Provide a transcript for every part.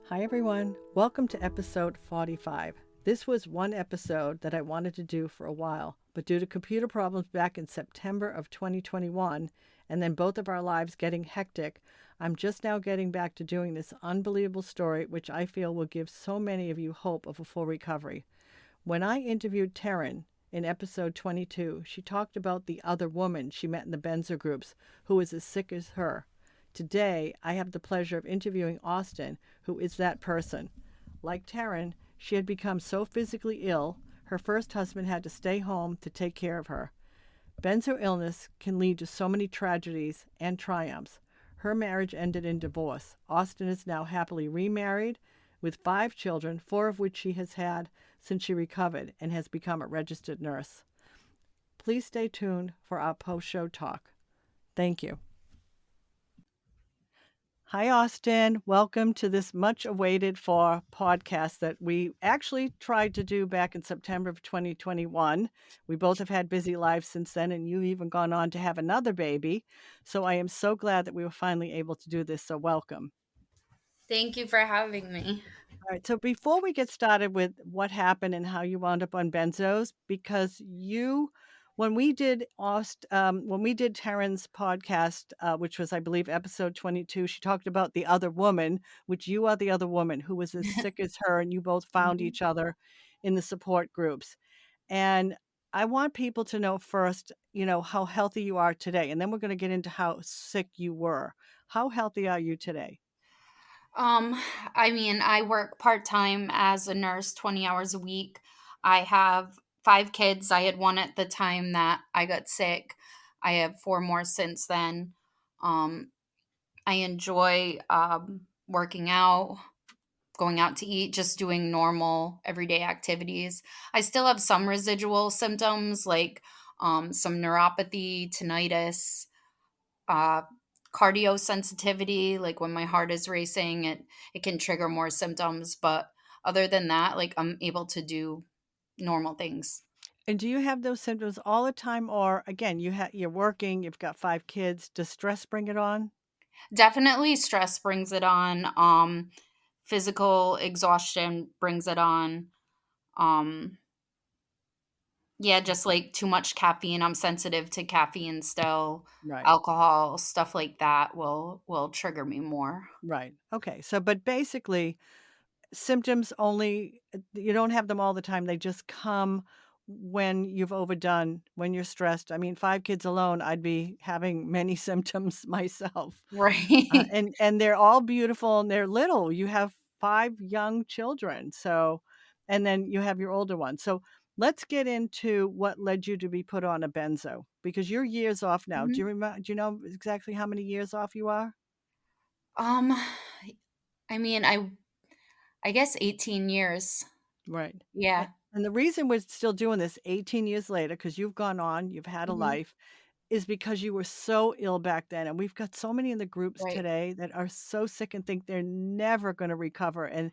Hi, everyone. Welcome to episode 45. This was one episode that I wanted to do for a while, but due to computer problems back in September of 2021, and then both of our lives getting hectic, I'm just now getting back to doing this unbelievable story, which I feel will give so many of you hope of a full recovery. When I interviewed Teryn in episode 22, she talked about the other woman she met in the Benzo groups who was as sick as her. Today, I have the pleasure of interviewing Austin, who is that person. Like Teryn, she had become so physically ill, her first husband had to stay home to take care of her. Benzo illness can lead to so many tragedies and triumphs. Her marriage ended in divorce. Austin is now happily remarried with 5 children, 4 of which she has had since she recovered and has become a registered nurse. Please stay tuned for our post-show talk. Thank you. Hi, Austin. Welcome to this much awaited for podcast that we actually tried to do back in September of 2021. We both have had busy lives since then, and you've even gone on to have another baby. So I am so glad that we were finally able to do this. So welcome. Thank you for having me. All right. So before we get started with what happened and how you wound up on benzos, because when we did Teryn's podcast, which was, I believe, episode 22, she talked about the other woman, which you are the other woman who was as sick as her, and you both found Mhm. each other in the support groups. And I want people to know first, how healthy you are today, and then we're going to get into how sick you were. How healthy are you today? Um, I work part-time as a nurse, 20 hours a week. I have 5 kids. I had 1 at the time that I got sick. I have 4 more since then. Um, I enjoy working out, going out to eat, just doing normal everyday activities. I still have some residual symptoms like some neuropathy, tinnitus, uh, cardio sensitivity, like when my heart is racing, it can trigger more symptoms. But other than that, like I'm able to do normal things. And do you have those symptoms all the time, or again, you're working, you've got 5 kids, does stress bring it on? Definitely stress brings it on. Physical exhaustion brings it on. Um, yeah, just like too much caffeine. I'm sensitive to caffeine still. Right, Alcohol, stuff like that will trigger me more. right. Okay, so but basically, symptoms only you don't have them all the time, they just come when you've overdone, when you're stressed. I mean, 5 kids alone, I'd be having many symptoms myself. Right. And they're all beautiful and they're little. You have 5 young children, so and then you have your older one. So let's get into what led you to be put on a benzo, because you're years off now. Mhm. Do you know exactly how many years off you are? Um, I mean, I guess 18 years. Right. Yeah. And the reason we're still doing this 18 years later, because you've gone on, you've had a Mhm. life, is because you were so ill back then. And we've got so many in the groups Right. today that are so sick and think they're never going to recover. And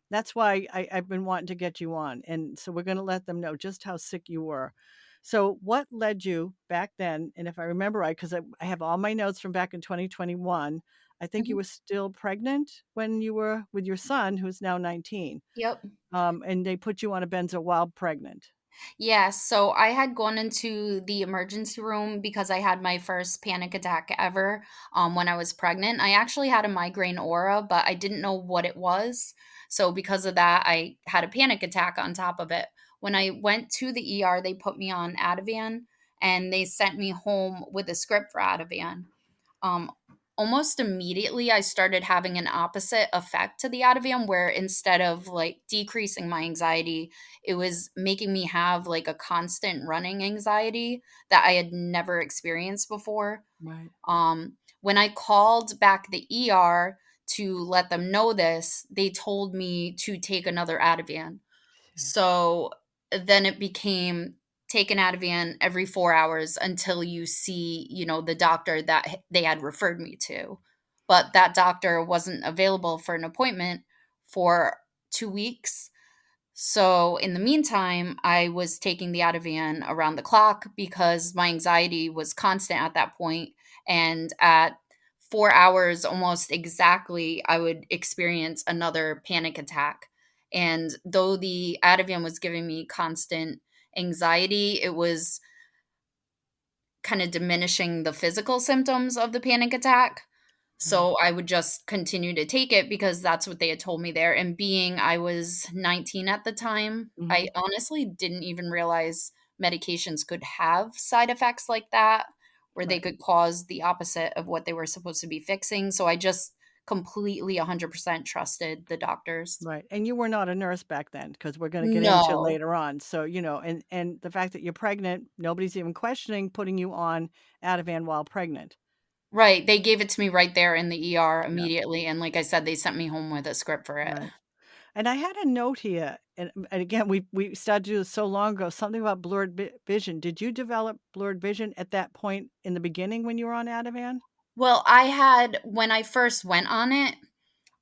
that's why I've been wanting to get you on. And so we're going to let them know just how sick you were. So, what led you back then? And if I remember right, because I have all my notes from back in 2021, I think you Mhm. were still pregnant when you were with your son, who's now 19. Yep. And they put you on a benzo while pregnant. Yeah, so I had gone into the emergency room because I had my first panic attack ever, when I was pregnant. I actually had a migraine aura, but I didn't know what it was. So because of that, I had a panic attack on top of it. When I went to the ER, they put me on Ativan and they sent me home with a script for Ativan. um, Almost immediately I started having an opposite effect to the Ativan where instead of like decreasing my anxiety, it was making me have like a constant running anxiety that I had never experienced before. Right. When I called back the ER to let them know this, they told me to take another Ativan. Yeah. So then it became take an Ativan every 4 hours until you see, the doctor that they had referred me to. But that doctor wasn't available for an appointment for 2 weeks. So in the meantime, I was taking the Ativan around the clock because my anxiety was constant at that point. And at 4 hours almost exactly, I would experience another panic attack. And though the Ativan was giving me constant anxiety, it was kind of diminishing the physical symptoms of the panic attack. Right. So I would just continue to take it because that's what they had told me there. And being I was 19 at the time, I Mhm. honestly didn't even realize medications could have side effects like that, where they Right. could cause the opposite of what they were supposed to be fixing. So I just completely 100% trusted the doctors. Right, and you were not a nurse back then, because 'cause we're gonna get into it No. later on, so, and the fact that you're pregnant, nobody's even questioning putting you on Ativan while pregnant. Right. They gave it to me right there in the ER Yeah, immediately. And like I said, they sent me home with a script for it. right. And I had a note here, and again, we started to do this so long ago, something about blurred vision. Did you develop blurred vision at that point in the beginning when you were on Ativan? Well, when I first went on it,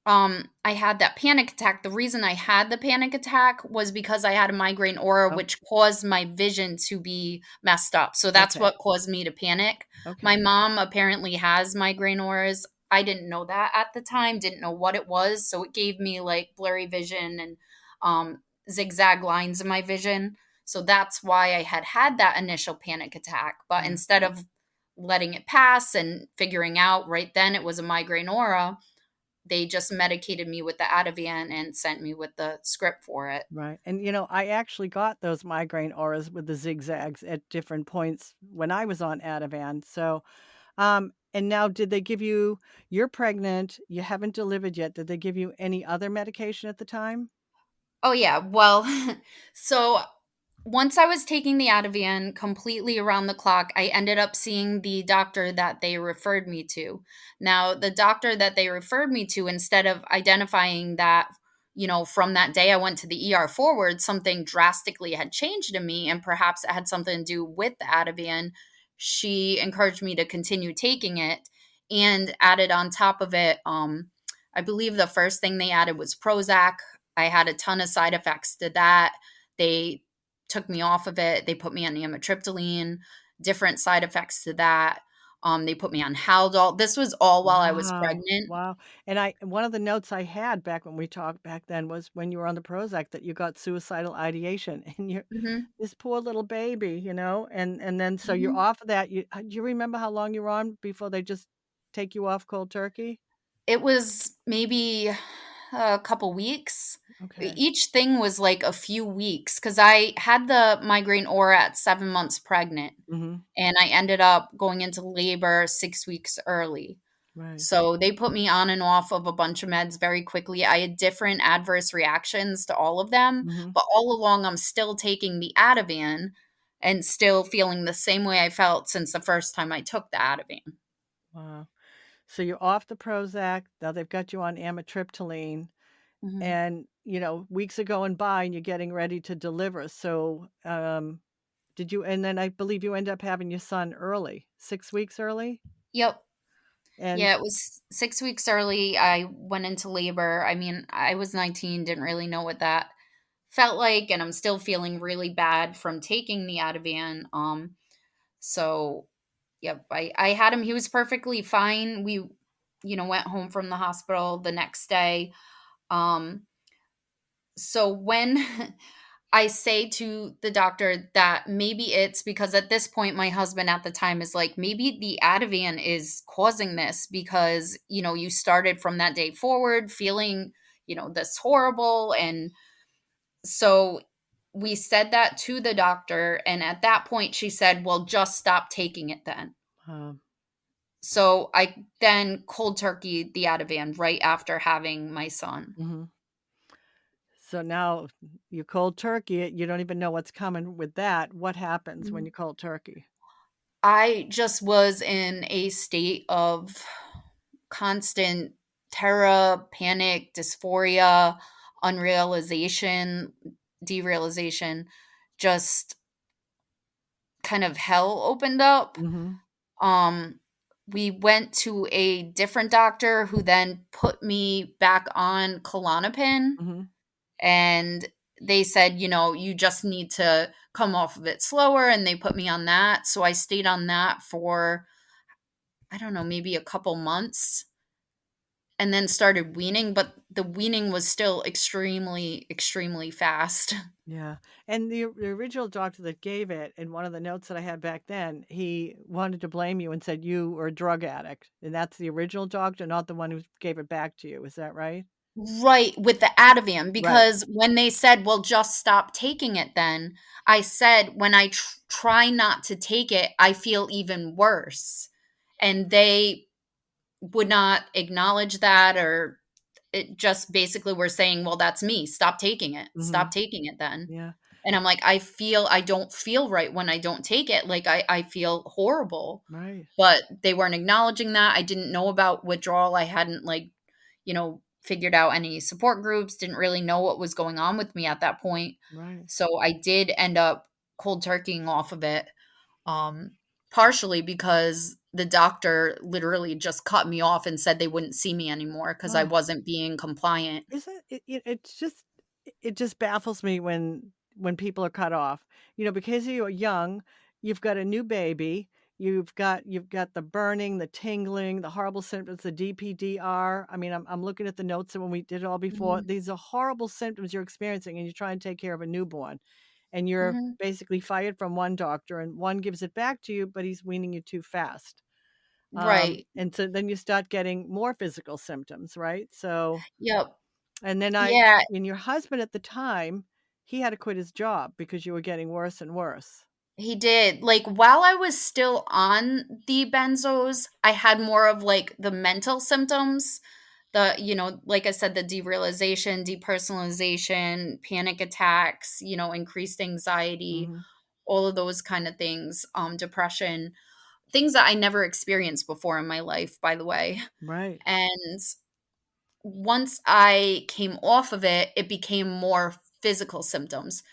I had that panic attack. The reason I had the panic attack was because I had a migraine aura, Oh, which caused my vision to be messed up. So that's okay, what caused me to panic. My okay. mom apparently has migraine auras. I didn't know that at the time, didn't know what it was. So it gave me like blurry vision and zigzag lines in my vision. So that's why I had that initial panic attack. But Yeah. instead of letting it pass and figuring out right then it was a migraine aura, they just medicated me with the Ativan and sent me with the script for it. Right, and, I actually got those migraine auras with the zigzags at different points when I was on Ativan, so, and now did they give you're pregnant, you haven't delivered yet, did they give you any other medication at the time? Oh, yeah, well, so once I was taking the Ativan completely around the clock, I ended up seeing the doctor that they referred me to. Now, the doctor that they referred me to, instead of identifying that, from that day I went to the ER forward, something drastically had changed in me, and perhaps it had something to do with the Ativan, she encouraged me to continue taking it and added on top of it, I believe the first thing they added was Prozac. I had a ton of side effects to that. They took me off of it. They put me on amitriptyline, different side effects to that. They put me on Haldol. This was all while I was Wow, pregnant. wow, and one of the notes I had back when we talked back then was when you were on the Prozac that you got suicidal ideation, and you're Mhm, this poor little baby, and then so you're mhm. off of that, do you remember how long you were on before they just take you off cold turkey? It was maybe a couple weeks. Okay. Each thing was like a few weeks because I had the migraine aura at 7 months pregnant, Mhm. and I ended up going into labor 6 weeks early. Right. So they put me on and off of a bunch of meds very quickly. I had different adverse reactions to all of them, Mhm. but all along I'm still taking the Ativan and still feeling the same way I felt since the first time I took the Ativan. Wow. So you're off the Prozac, now they've got you on amitriptyline, Mhm. and, weeks are going by and you're getting ready to deliver, so, did you and then I believe you end up having your son early, 6 weeks early? Yep. And Yeah, it was 6 weeks early. I went into labor. I mean, I was 19, didn't really know what that felt like, and I'm still feeling really bad from taking the Ativan. So yep, I had him. He was perfectly fine. We, went home from the hospital the next day. Um, so when I say to the doctor that maybe it's because at this point, my husband at the time is like, maybe the Ativan is causing this because, you started from that day forward feeling, this horrible. And so we said that to the doctor. And at that point, she said, well, just stop taking it then. um, So I then cold turkey the Ativan right after having my son. mhm. So now you cold turkey it, you don't even know what's coming with that. What happens when you cold turkey? I just was in a state of constant terror, panic, dysphoria, unrealization, derealization, just kind of hell opened up. Mhm, Um, we went to a different doctor who then put me back on Klonopin, mhm, and they said, you just need to come off of it slower, and they put me on that. So I stayed on that for I don't know, maybe a couple months and then started weaning, but the weaning was still extremely, extremely fast. Yeah, and the original doctor that gave it, in one of the notes that I had back then, he wanted to blame you and said you were a drug addict, and that's the original doctor, not the one who gave it back to you, is that right? Right, with the Ativan, Right. because when they said, "Well, just stop taking it then," I said, "When I try not to take it, I feel even worse." And they would not acknowledge that, or it just basically were saying, "Well, that's me. Stop taking it. Stop Mhm. taking it then." Yeah. And I'm like, I don't feel right when I don't take it. Like I feel horrible." Right. But they weren't acknowledging that. I didn't know about withdrawal. I hadn't figured out any support groups, didn't really know what was going on with me at that point. Right. So I did end up cold turkeying off of it. Um Partially because the doctor literally just cut me off and said they wouldn't see me anymore because I Oh. wasn't being compliant. Isn't it's just it just baffles me when people are cut off. Because you're young, you've got a new baby, you've got the burning, the tingling, the horrible symptoms, the DPDR. I mean, I'm looking at the notes of when we did it all before. Mhm. These are horrible symptoms you're experiencing, and you're trying to take care of a newborn. And you're Mhm. basically fired from one doctor, and one gives it back to you, but he's weaning you too fast. Right. And so then you start getting more physical symptoms, right? So Yep. and then Yeah, and your husband at the time, he had to quit his job because you were getting worse and worse. he did. Like, while I was still on the benzos, I had more of, like, the mental symptoms. Like I said, the derealization, depersonalization, panic attacks, increased anxiety, Mhm. all of those kind of things, depression, things that I never experienced before in my life, by the way. Right. And once I came off of it, it became more physical symptoms.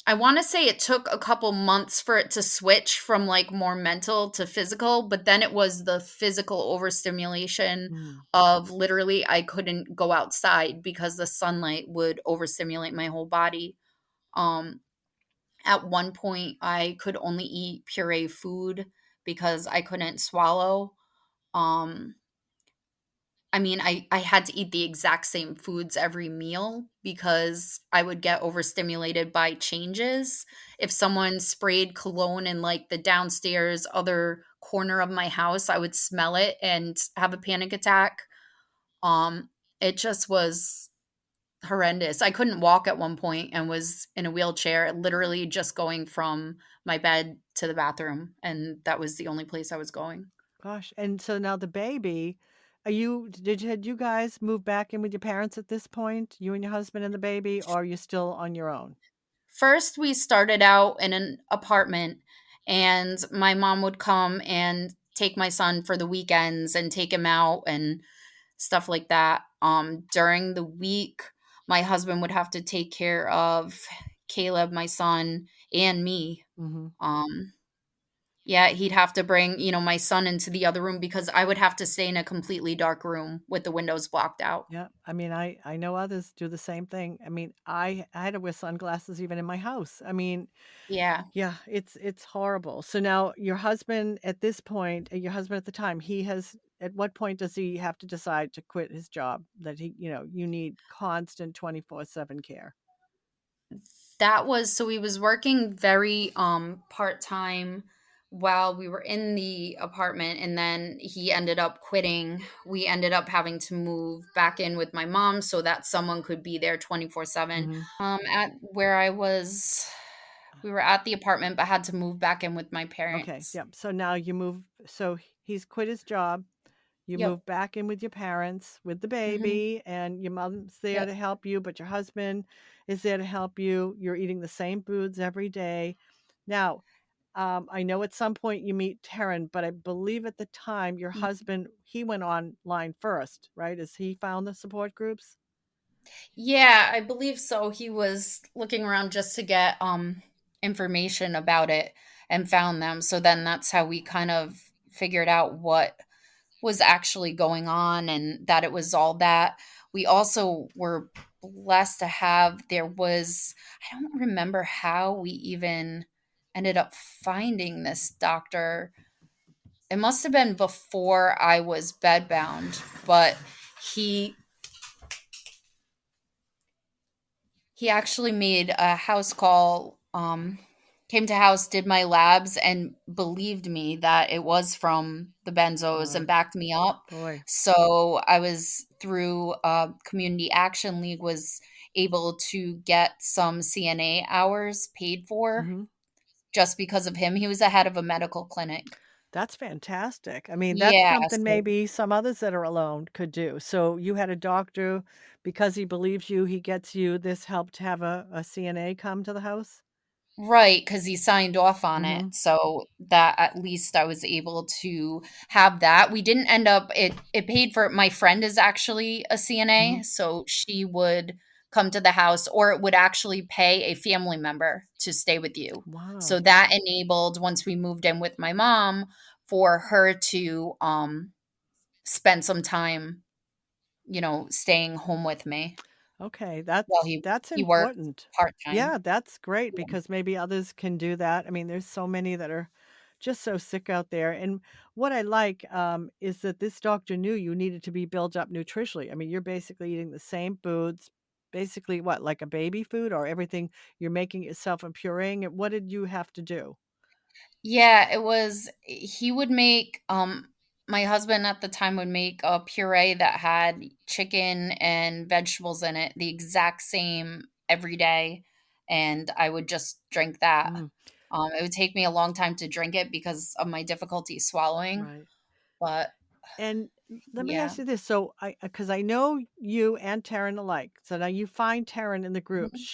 I wanna say it took a couple months for it to switch from, like, more mental to physical, but then it was the physical overstimulation Mm. of literally I couldn't go outside because the sunlight would overstimulate my whole body. Um, at one point, I could only eat puree food because I couldn't swallow. Um I mean, I had to eat the exact same foods every meal because I would get overstimulated by changes. If someone sprayed cologne in, like, the downstairs other corner of my house, I would smell it and have a panic attack. Um, it just was horrendous. I couldn't walk at one point and was in a wheelchair, literally just going from my bed to the bathroom, and that was the only place I was going. Gosh, and so now the baby, are you did you had you guys move back in with your parents at this point? You and your husband and the baby, or are you still on your own? First, we started out in an apartment, and my mom would come and take my son for the weekends and take him out and stuff like that. During the week, my husband would have to take care of Caleb, my son, and me. Mhm. Um, yeah, he'd have to bring, my son into the other room because I would have to stay in a completely dark room with the windows blocked out. Yeah, I mean, I know others do the same thing. I mean, I had to wear sunglasses even in my house. I mean, Yeah. yeah, it's horrible. So now your husband at this point, your husband at the time, he has at what point does he have to decide to quit his job that you need constant 24/7 care? That was so he was working very part-time while we were in the apartment, and then he ended up quitting. We ended up having to move back in with my mom so that someone could be there 24/7. Mhm. At where I was, we were at the apartment but had to move back in with my Okay, parents. yep. So now you move so he's quit his job. You Yep. move back in with your parents with the Mhm. baby, and your mom's there Yep. to help you, but your husband is there to help you. You're eating the same foods every day. Now, I know at some point you meet Teryn, but I believe at the time your husband, he went online first, right? As he found the support groups? Yeah, I believe so. He was looking around just to get information about it and found them. So then that's how we kind of figured out what was actually going on and that it was all that. We also were blessed to have I don't remember how we even ended up finding this doctor. it must have been before I was bedbound, but he he actually made a house call, came to house, did my labs, and believed me that it was from the benzos and Wow. backed me up. Boy. So I was through Community Action League, was able to get some CNA hours paid for Hmm. just because of him. He was the head of a medical clinic. That's fantastic. I mean, that's Yeah, something so maybe some others that are alone could do. So you had a doctor, because he believes you, he gets you this help to have a CNA come to the house? right, because he signed off on it, Mhm, so that at least I was able to have that. We didn't end up it paid for my friend is actually a CNA, mhm. so she would come to the house, or it would actually pay a family member to stay with you. Wow. So that enabled, once we moved in with my mom, for her to, spend some time, staying home with me Okay, while that's he worked important. part-time. Yeah, that's great because maybe others can do that. I mean, there's so many that are just so sick out there. And what I like is that this doctor knew you needed to be built up nutritionally. I mean, you're basically eating the same foods, basically what, like a baby food, or everything you're making yourself and pureeing it. What did you have to do? Yeah, it was he would make, my husband at the time would make a puree that had chicken and vegetables in it, the exact same every day, and I would just drink that. Mm, It would take me a long time to drink it because of my difficulty swallowing, right. but And let me yeah. ask you this. So because I know you and Taryn alike. So now you find Taryn in the group. Mhm,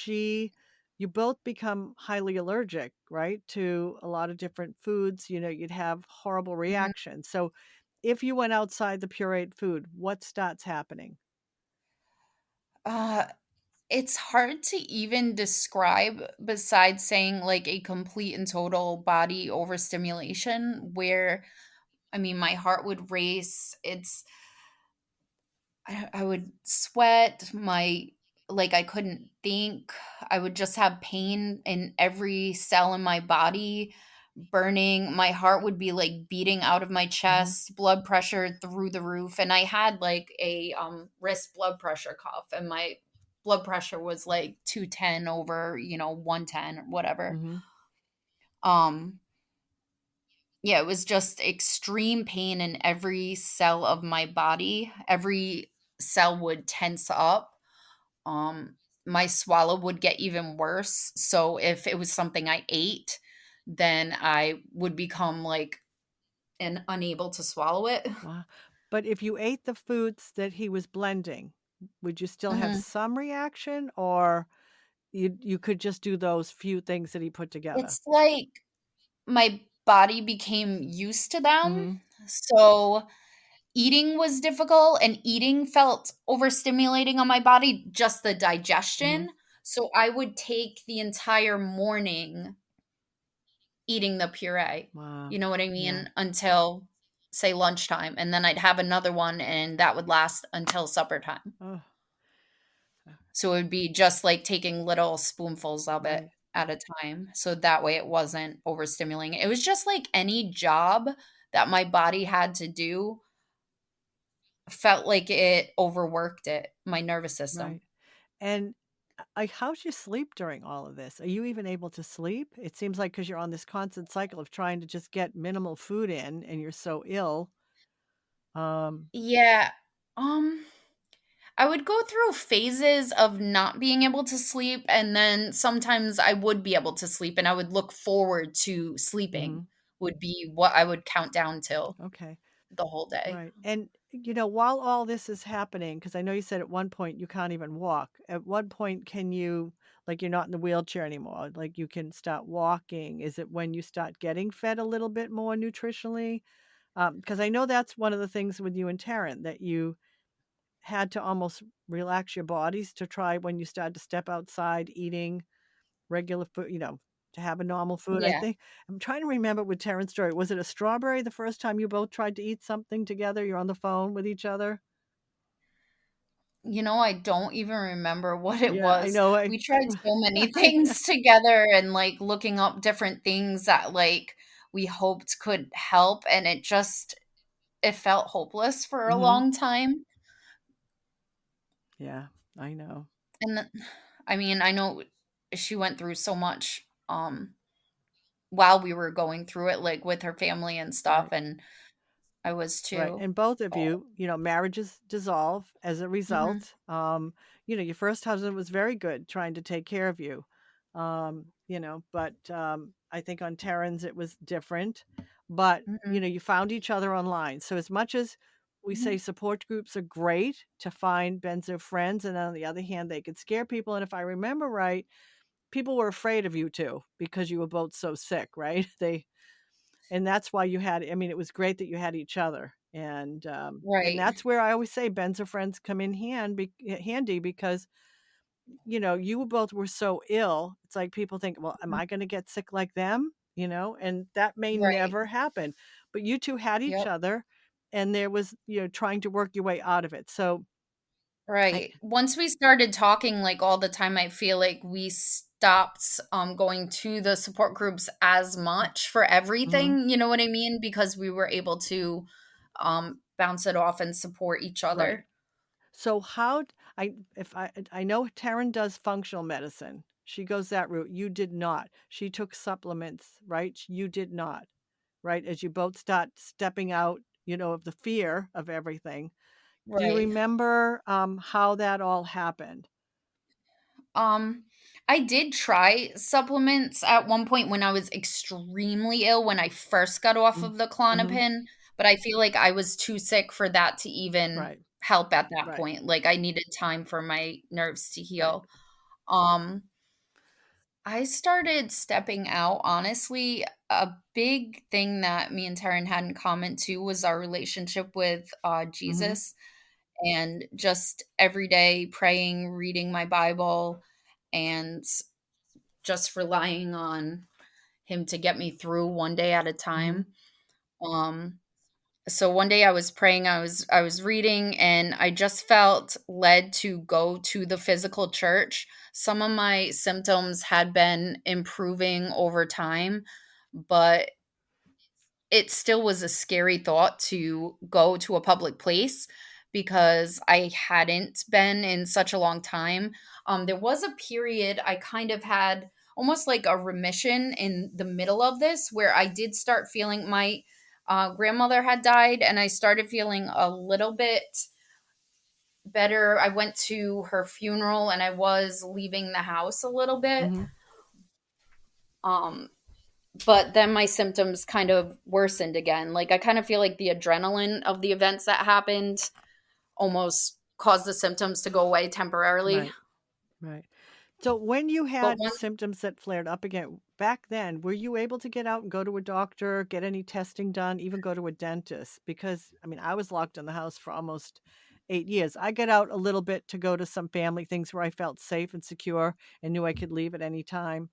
You both become highly allergic, right? To a lot of different foods. You'd have horrible mhm. reactions. So if you went outside the pureed food, what starts happening? Uh, it's hard to even describe besides saying, like, a complete and total body overstimulation where, I mean, my heart would race. I would sweat, I couldn't think. I would just have pain in every cell in my body, burning. My heart would be, like, beating out of my Hmm. chest, blood pressure through the roof, and I had, like, a, wrist blood pressure cuff, and my blood pressure was, like, 210 over, 110 or whatever. Hmm. Um, yeah, it was just extreme pain in every cell of my body. Every cell would tense up. Um, my swallow would get even worse. So if it was something I ate, then I would become like and unable to swallow it. Wow. But if you ate the foods that he was blending, would you still have Mhm. some reaction, or you could just do those few things that he put together? It's like my body became used to them. Hmm. So eating was difficult and eating felt overstimulating on my body, just the Hmm. digestion. So I would take the entire morning eating the puree, Wow. you know what I Yeah. mean? Until, say, lunchtime, and then I'd have another one, and that would last until supper time. Oh, So it would be just like taking little spoonfuls of it right. at a time, so that way it wasn't overstimulating. It was just like any job that my body had to do felt like it overworked my nervous system. Right. And, how's your sleep during all of this? Are you even able to sleep? It seems like because 'cause you're on this constant cycle of trying to just get minimal food in and you're so ill. Um, Yeah, um I would go through phases of not being able to sleep, and then sometimes I would be able to sleep, and I would look forward to sleeping, mhm, would be what I would count down till okay, the whole day. right. And, while all this is happening, because I know you said at one point you can't even walk. At what point can you, like, you're not in the wheelchair anymore, like, you can start walking? Is it when you start getting fed a little bit more nutritionally? Because I know that's one of the things with you and Taryn, that you had to almost relax your bodies to try when you started to step outside eating regular food, to have a normal food. I Yeah. think I'm trying to remember with Terrence's story. Was it a strawberry the first time you both tried to eat something together? You're on the phone with each other? I don't even remember what it Yeah, I was. know. We tried so many I know. things together and, like, looking up different things that, like, we hoped could help, and it felt hopeless for a Mhm. long time. Yeah, I know. And then, I mean, I know she went through so much while we were going through it, like with her family and stuff, Right. and I was Right, too. and both of Oh. you, marriages dissolve as a Mhm. result. Your first husband was very good trying to take care of you. But I think on Terren's it was different. But, Mhm. you found each other online. So as much as we say Mhm. support groups are great to find Benzo friends, and on the other hand, they could scare people. And if I remember right, people were afraid of you too because you were both so sick, right? And that's why you had, I mean, it was great that you had each other, and Right. that's where I always say Benzo friends come in handy because, you both were so ill. It's like people think, "Well, am Mhm. I gonna get sick like them?" And that may Right. never happen, but you 2 had each Yep. other, and there was, trying to work your way out of it, so I Right. Once we started talking, like, all the time, I feel like we stopped, going to the support groups as much for Mhm, everything, you know what I mean? Because we were able to, bounce it off and support each right. other. So how d I know Taryn does functional medicine. She goes that route. You did not. She took supplements, right? You did not, right? As you both start stepping out, of the fear of everything. Do you Right. remember, how that all happened? Um, I did try supplements at one point when I was extremely ill when I first got off Mm. of the Mhm. Klonopin, but I feel like I was too sick for that to even Right. help at that Right. point. Like, I needed time for my nerves to Right. heal. Um, I started stepping out, honestly. A big thing that me and Taryn had in common too was our relationship with Mhm. Jesus, and just every day praying, reading my Bible, and just relying on him to get me through one day at a Mhm. time. Um, so one day I was praying, I was reading, and I just felt led to go to the physical church. Some of my symptoms had been improving over time, but it still was a scary thought to go to a public place because I hadn't been in such a long time. There was a period I kind of had almost like a remission in the middle of this where I did start feeling my grandmother had died, and I started feeling a little bit better. I went to her funeral and I was leaving the house a little bit. Mhm. Um, But then my symptoms kind of worsened again. Like, I kind of feel like the adrenaline of the events that happened almost caused the symptoms to go away temporarily. Right. Right. So when you But had once symptoms that flared up again, back then, were you able to get out and go to a doctor, get any testing done, even go to a dentist? Because, I mean, I was locked in the house for almost 8 years. I got out a little bit to go to some family things where I felt safe and secure and knew I could leave at any time.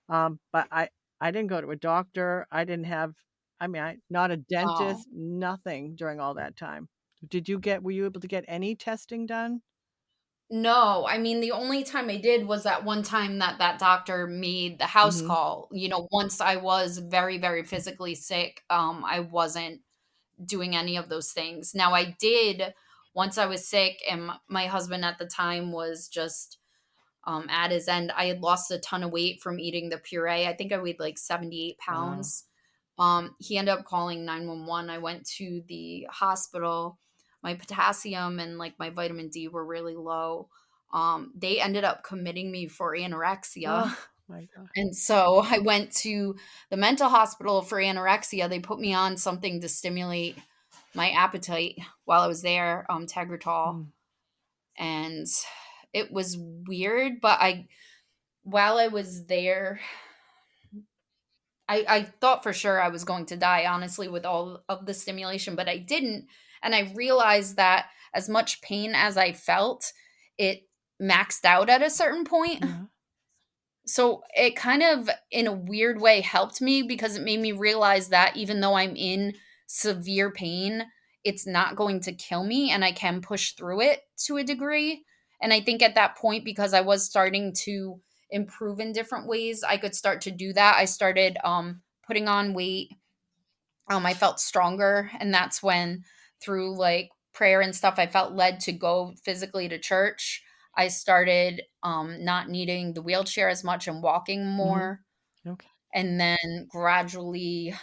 But I didn't go to a doctor. I didn't have, I mean, not a oh, dentist, nothing during all that time. Were you able to get any testing done? no, I mean, the only time I did was that one time that that doctor made the house Mhm. call. Once I was very, very physically sick, I wasn't doing any of those things. Now, I did once I was sick, and my husband at the time was just at his end. I had lost a ton of weight from eating the puree. I think I weighed like 78 Wow. pounds. He ended up calling 911. I went to the hospital. My potassium and like my vitamin D were really low. They ended up committing me for anorexia. Oh my god. And so I went to the mental hospital for anorexia. They put me on something to stimulate my appetite while I was there, Tegretol. Mm. And it was weird, but while I was there, I thought for sure I was going to die, honestly, with all of the stimulation, but I didn't. And I realized that as much pain as I felt, it maxed out at a certain point. Yeah. So it kind of, in a weird way, helped me because it made me realize that even though I'm in severe pain, it's not going to kill me and I can push through it to a degree. And I think at that point, because I was starting to improve in different ways, I could start to do that. I started putting on weight. I felt stronger, and that's when through, like, prayer and stuff, I felt led to go physically to church. I started, not needing the wheelchair as much and walking Mhm. more, Okay. and then gradually,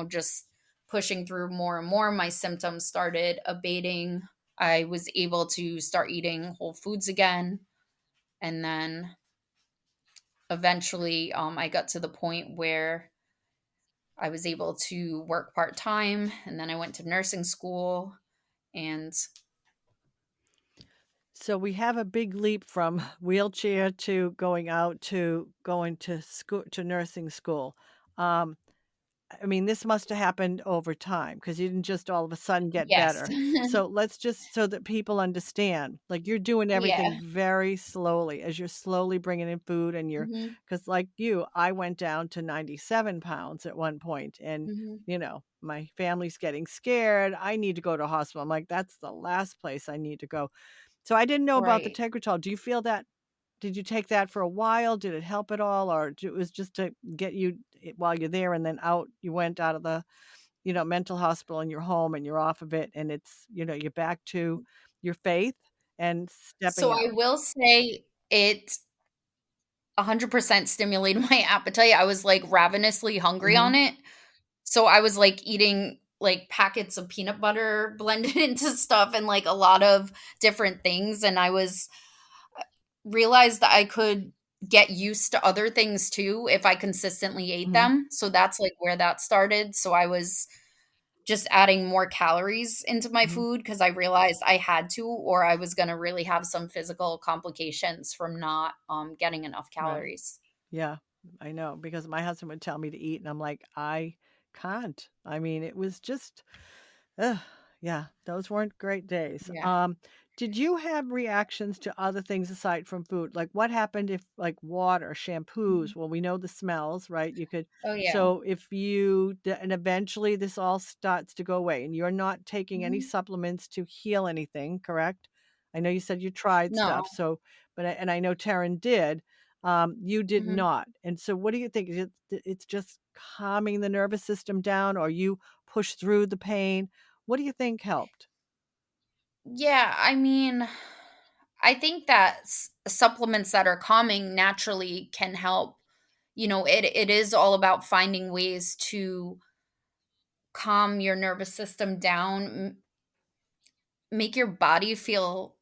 just pushing through more and more, my symptoms started abating. I was able to start eating whole foods again, and then eventually, I got to the point where I was able to work part-time, and then I went to nursing school, and So we have a big leap from wheelchair to going out to going to school to nursing school. Um, I mean, this must have happened over time because you didn't just all of a sudden get yes. better. So let's just so that people understand, like you're doing Yeah. everything very slowly as you're slowly bringing in food and you're Mhm, because like you, I went down to 97 pounds at one point and mhm. my family's getting scared. I need to go to a hospital. I'm like, that's the last place I need to go. So I didn't know about the Right. Tegretol. Do you feel that did you take that for a while? Did it help at all? Or it was just to get you while you're there and then out you went out of the, mental hospital and you're home and you're off of it and it's, you're back to your faith and So stepping I out. will say it 100% stimulated my appetite. I was, like, ravenously hungry on Mhm. it. So I was, like, eating, like, packets of peanut butter blended into stuff and, like, a lot of different things, and I was realized that I could get used to other things too if I consistently ate Mhm. them. So that's, like, where that started. So I was just adding more calories into my Mhm. food because I realized I had to, or I was gonna really have some physical complications from not, getting enough Right. calories. Yeah, I know because my husband would tell me to eat and I'm like, I can't. I mean, it was just ugh, yeah, those weren't great days. Yeah. Did you have reactions to other things aside from food? Like what happened if like water, Mhm. shampoos, well, we know the smells, right? You could Oh, yeah. so if and eventually this all starts to go away and you're not taking any Mhm. supplements to heal anything, correct? I know you said you tried stuff, No. so and I know Teryn did. You did Mhm. not. And so what do you think? Is it's just calming the nervous system down or you push through the pain? What do you think helped? Yeah, I mean, I think that supplements that are calming naturally can help. It is all about finding ways to calm your nervous system down, make your body feel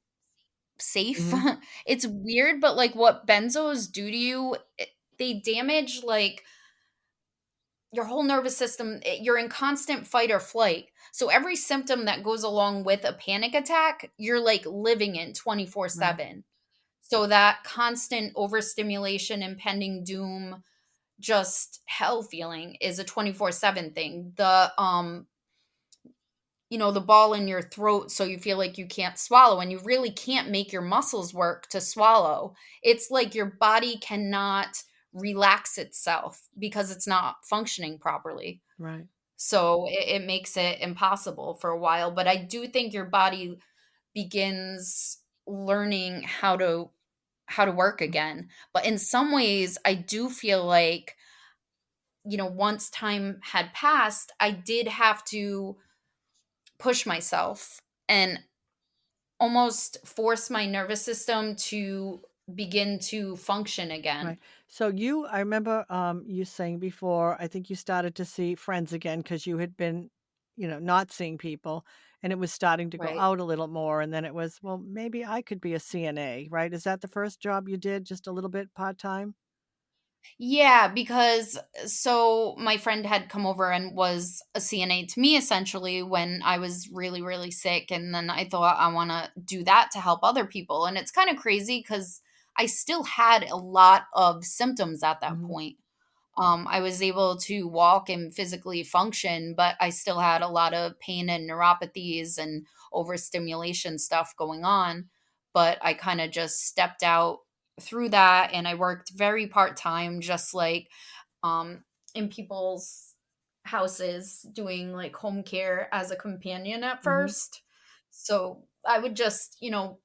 safe. Mhm, It's weird, but, like, what benzos do to you, they damage, like, your whole nervous system. You're in constant fight or flight. So every symptom that goes along with a panic attack, you're, like, living in right, 24/7. So that constant overstimulation, impending doom, just hell feeling is a 24/7 thing. The ball in your throat so you feel like you can't swallow and you really can't make your muscles work to swallow. It's like your body cannot relax itself because it's not functioning properly. right, So it makes it impossible for a while. But I do think your body begins learning how to work mm, again. But in some ways, I do feel like, once time had passed, I did have to push myself and almost force my nervous system to begin to function again. right. So I remember you saying before, I think you started to see friends again because you had been, not seeing people and it was starting to go Right. out a little more. And then it was, well, maybe I could be a CNA, right? Is that the first job you did, just a little bit part time? Yeah, because so my friend had come over and was a CNA to me essentially when I was really, really sick. And then I thought I want to do that to help other people. And it's kind of crazy because I still had a lot of symptoms at that Hmm. point. I was able to walk and physically function, but I still had a lot of pain and neuropathies and overstimulation stuff going on. But I kind of just stepped out through that and I worked very part time, just like um, in people's houses, doing like home care as a companion at Hmm. first. So I would just,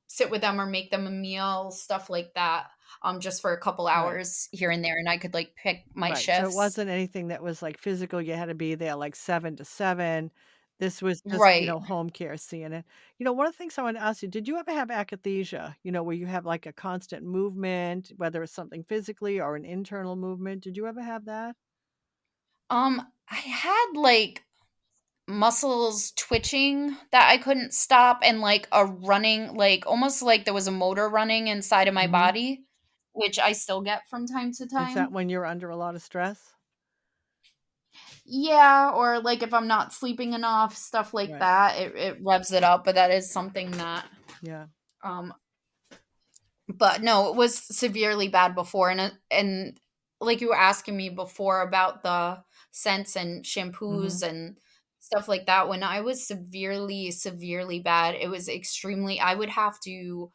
sit with them or make them a meal, stuff like that. just for a couple Right. hours here and there, and I could like pick my Right, so it shifts. wasn't anything that was, like, physical, you had to be there, like, 7 to 7. This was just, Right. home care, seeing it. One of the things I wanted to ask you, did you ever have akathisia? Where you have, like, a constant movement, whether it's something physically or an internal movement, did you ever have that? I had like muscles twitching that I couldn't stop and like a running, like almost like there was a motor running inside of my Mhm. body, which I still get from time to Is that time. when you're under a lot of stress? Yeah, or like if I'm not sleeping enough, stuff like Right, that, it revs it up, but that is something that yeah, um but no, it was severely bad before, and like you were asking me before about the scents and mhm, shampoos and stuff like that, when I was severely, severely bad, it was extremely I would have to,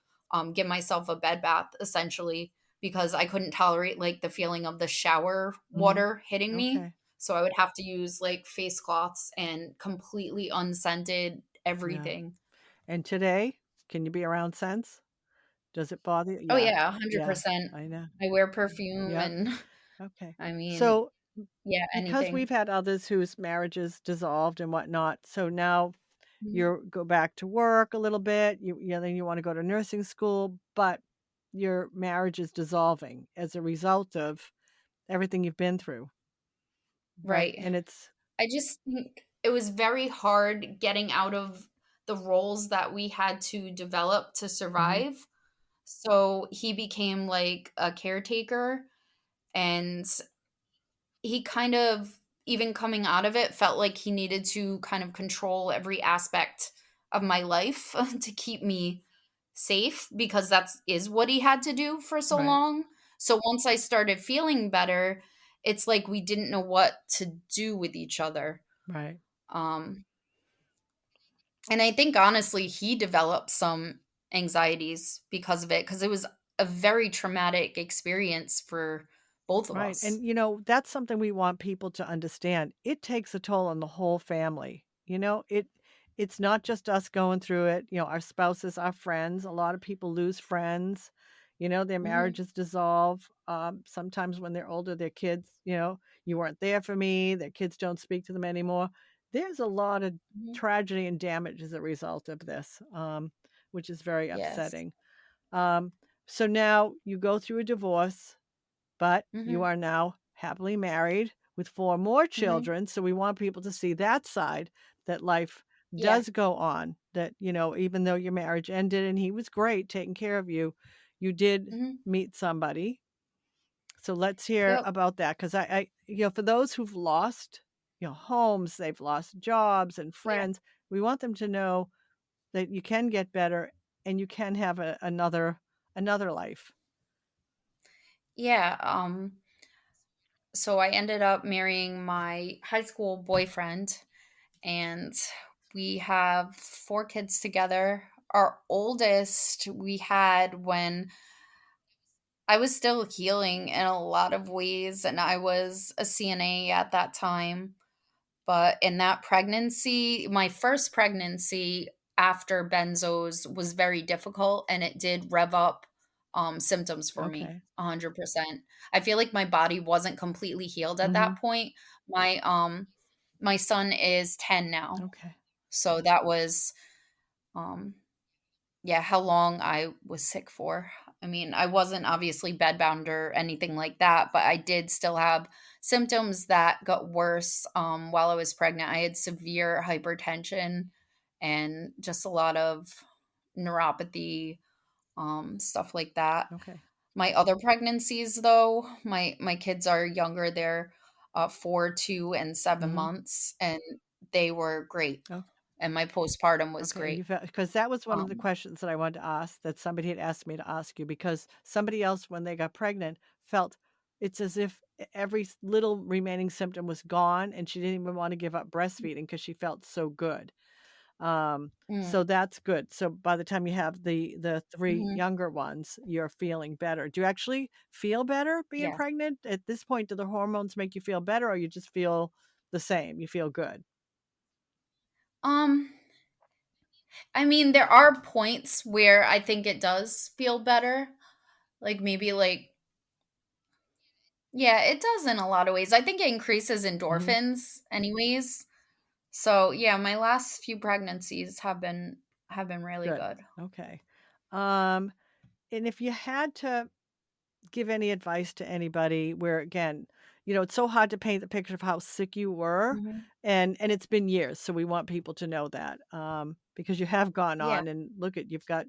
give myself a bed bath essentially because I couldn't tolerate, like, the feeling of the shower mhm, water hitting me, okay, so I would have to use, like, face cloths and completely unscented yeah, everything. and today, can you be around scents? Does it bother you? Oh, Yeah, yeah, yeah, 100%. I know, I wear perfume yep, and okay. I mean, So yeah, because anything. we've had others whose marriages dissolved and whatnot, so now Mhm. you go back to work a little bit, then you wanna go to nursing school, but your marriage is dissolving as a result of everything you've been through, right? Right. And it's I just think it was very hard getting out of the roles that we had to develop to mhm, survive. So he became like a caretaker, and he kind of, even coming out of it, felt like he needed to kind of control every aspect of my life to keep me safe because that's is what he had to do for so right, long. So once I started feeling better, it's like we didn't know what to do with each other. right, Um, and I think honestly, he developed some anxieties because of it, because it was a very traumatic experience for both of right, us. and, that's something we want people to understand. It takes a toll on the whole family, it's not just us going through it, our spouses, our friends, a lot of people lose friends, their Mhm, marriages dissolve, sometimes when they're older, their kids, "You weren't there for me," their kids don't speak to them anymore. There's a lot of mhm. tragedy and damage as a result of this, which is very Yes. upsetting. Um, so now you go through a divorce, but you Mhm, are now happily married with 4 more mhm. children, so we want people to see that side, that life Yeah. does go on, that, even though your marriage ended and he was great taking care of you, you did Mhm. meet somebody. So let's hear Yep. about that, 'cause for those who've lost, homes, they've lost jobs and Yeah. friends, we want them to know that you can get better and you can have another life. Yeah, so I ended up marrying my high school boyfriend, and we have 4 kids together. Our oldest we had when I was still healing in a lot of ways, and I was a CNA at that time. But in that pregnancy, my first pregnancy after benzos was very difficult, and it did rev up, symptoms for me Okay. 100%. I feel like my body wasn't completely healed at that Mhm. point. My, my son is 10 now, Okay. so that was, um yeah, how long I was sick for. I mean, I wasn't obviously bedbound or anything like that, but I did still have symptoms that got worse while I was pregnant. I had severe hypertension and just a lot of neuropathy, stuff like that. Okay. My other pregnancies, though, my kids are younger. They're 4, 2, and 7 Mhm. months, and they were great. Oh, And my postpartum was okay, and you great. felt because that was one of the Um, questions that I wanted to ask that somebody had asked me to ask you because somebody else, when they got pregnant, felt it's as if every little remaining symptom was gone, and she didn't even wanna give up breastfeeding because she felt so good. So mm, that's good. So by the time you have the 3 mhm. younger ones, you're feeling better. Do you actually feel better being Yeah. pregnant? At this point, do the hormones make you feel better or you just feel the same? You feel good? Um, I mean, there are points where I think it does feel better. Like maybe like yeah, it does in a lot of ways. I think it increases Mhm. endorphins anyways. So, yeah, my last few pregnancies have been really Good. good. Okay. Um, and if you had to give any advice to anybody where again, it's so hard to paint the picture of how sick you were Mhm. and it's been years, so we want people to know that. Because you have gone Yeah. on and look at you've got,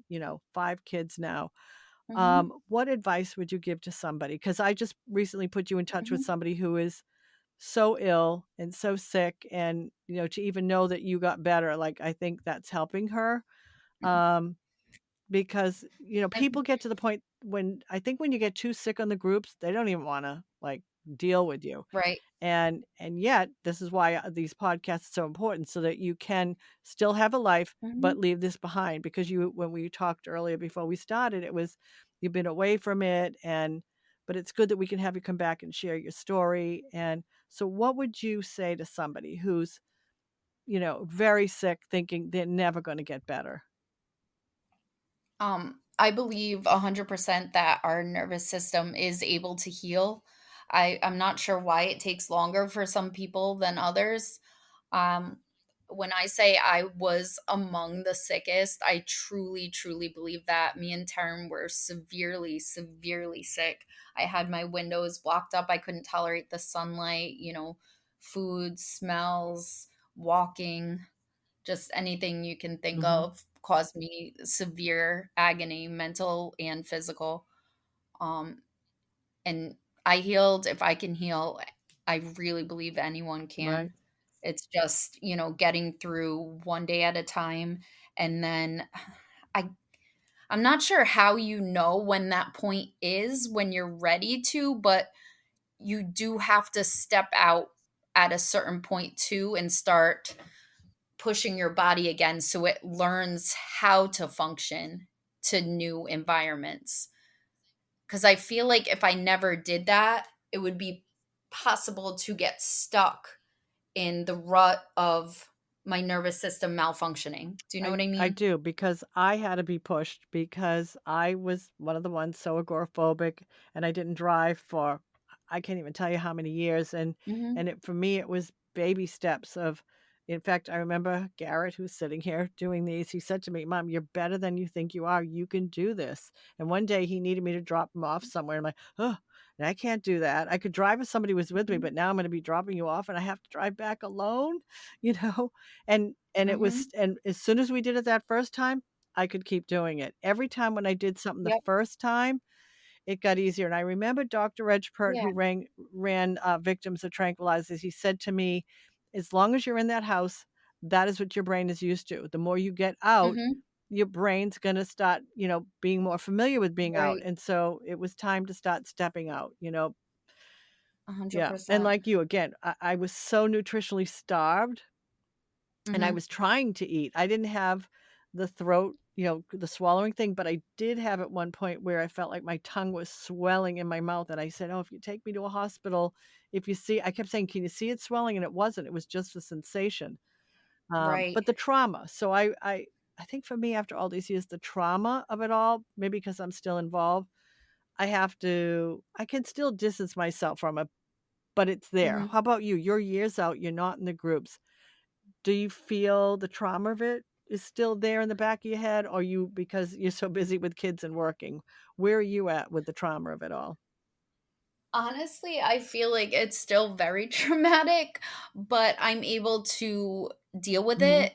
5 kids now. Mhm. What advice would you give to somebody? Because I just recently put you in touch with Mhm. somebody who is so ill and so sick and, to even know that you got better, like, I think that's helping her. Mhm. Um, because, people And get to the point when you get too sick on the groups, they don't even wanna, like, deal with you. right. And yet, this is why, these podcasts are so important so that you can still have a life, but Mhm. leave this behind because when we talked earlier before we started, it was you've been away from it but it's good that we can have you come back and share your story, and so what would you say to somebody who's, very sick thinking they're never gonna get better? I believe 100% that our nervous system is able to heal. I'm not sure why it takes longer for some people than others. Um, when I say I was among the sickest, I truly, truly believe that. Me and Teryn were severely, severely sick. I had my windows blocked up. I couldn't tolerate the sunlight, food, smells, walking. Just anything you can think Mhm. of caused me severe agony, mental and physical. Um, and I healed. If I can heal, I really believe anyone Right. can. It's just, getting through one day at a time. And then I I'm not sure how you know when that point is when you're ready to, but you do have to step out at a certain point too and start pushing your body again so it learns how to function to new environments. Because I feel like if I never did that, it would be possible to get stuck in the rut of my nervous system malfunctioning. Do you know what I I mean? do because I had to be pushed because I was one of the ones so agoraphobic and I didn't drive for I can't even tell you how many years Mhm. for me it was baby steps of in fact I remember Garrett who's sitting here doing these he said to me, "Mom, you're better than you think you are. You can do this." And one day he needed me to drop him off somewhere. I'm like, "Oh, and I can't do that. I could drive if somebody was with me, Mhm. but now I'm going to be dropping you off and I have to drive back alone," you know? And it was Mhm. and as soon as we did it that first time, I could keep doing it. Every time when I did something the Yep. first time, it got easier, and I remember Doctor Edgepert, Yeah. who ran, victims of tranquilizers, he said to me, "As long as you're in that house, that is what your brain is used to. The more you get out, Mhm. your brain's gonna start, being more familiar with being out," Right. and so it was time to start stepping out. Yeah, and 100%. like you, again, I was so nutritionally starved and I Mhm. was trying to eat. I didn't have the throat, the swallowing thing, but I did have at one point where I felt like my tongue was swelling in my mouth. And I said, "Oh, if you take me to a hospital, if you see," I kept saying, "Can you see it swelling?" And it wasn't, it was just the sensation. Right. But the trauma. So I think for me, after all these years, the trauma of it all, maybe because I'm still involved, I can still distance myself from it, but it's there. Mhm. How about you? You're years out, you're not in the groups. Do you feel the trauma of it is still there in the back of your head, or you because you're so busy with kids and working? Where are you at with the trauma of it all? Honestly, I feel like it's still very traumatic, but I'm able to deal with Mhm. it.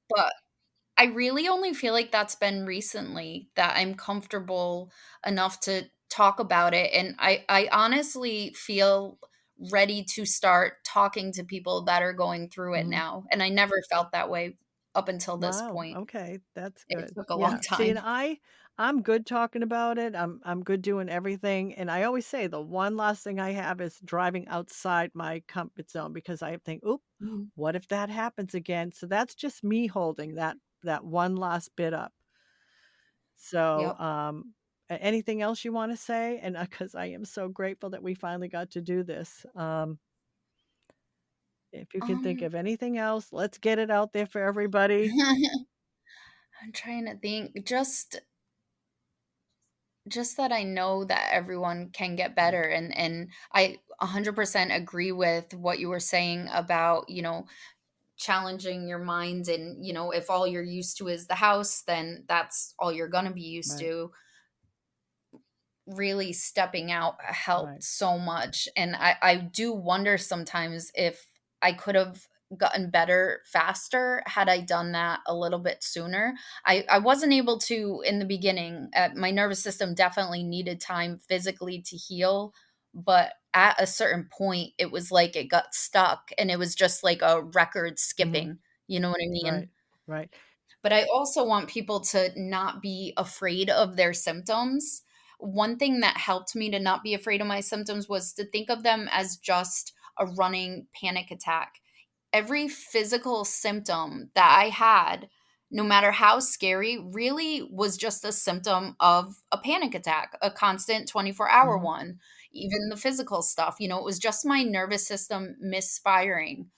But I really only feel like that's been recently that I'm comfortable enough to talk about it, and I honestly feel ready to start talking to people that are going through it Mhm. now, and I never felt that way up until this Wow, point. okay, that's It good. took a long Yeah, see, and time. I'm good talking about it, I'm good doing everything, and I always say the one last thing I have is driving outside my comfort zone because I think, "Oop, Mhm. what if that happens again?" So that's just me holding that one last bit up. So, Yep. anything else you wanna say? And, because I am so grateful that we finally got to do this. If you can think Um, of anything else, let's get it out there for everybody. I'm trying to think. Just just that I know that everyone can get better, and I 100% agree with what you were saying about, challenging your mind, and if all you're used to is the house, then that's all you're going to be used Right. to. Really stepping out helped Right. so much, and I do wonder sometimes if I could have gotten better faster had I done that a little bit sooner. I wasn't able to in the beginning. My nervous system definitely needed time physically to heal, but at a certain point, it was like it got stuck, and it was just like a record Hmm. skipping. You know what I Right. mean? Right. But I also want people to not be afraid of their symptoms. One thing that helped me to not be afraid of my symptoms was to think of them as just a running panic attack. Every physical symptom that I had, no matter how scary, really was just a symptom of a panic attack, a constant 24-hour Hmm. one. Even the physical stuff, it was just my nervous system misfiring,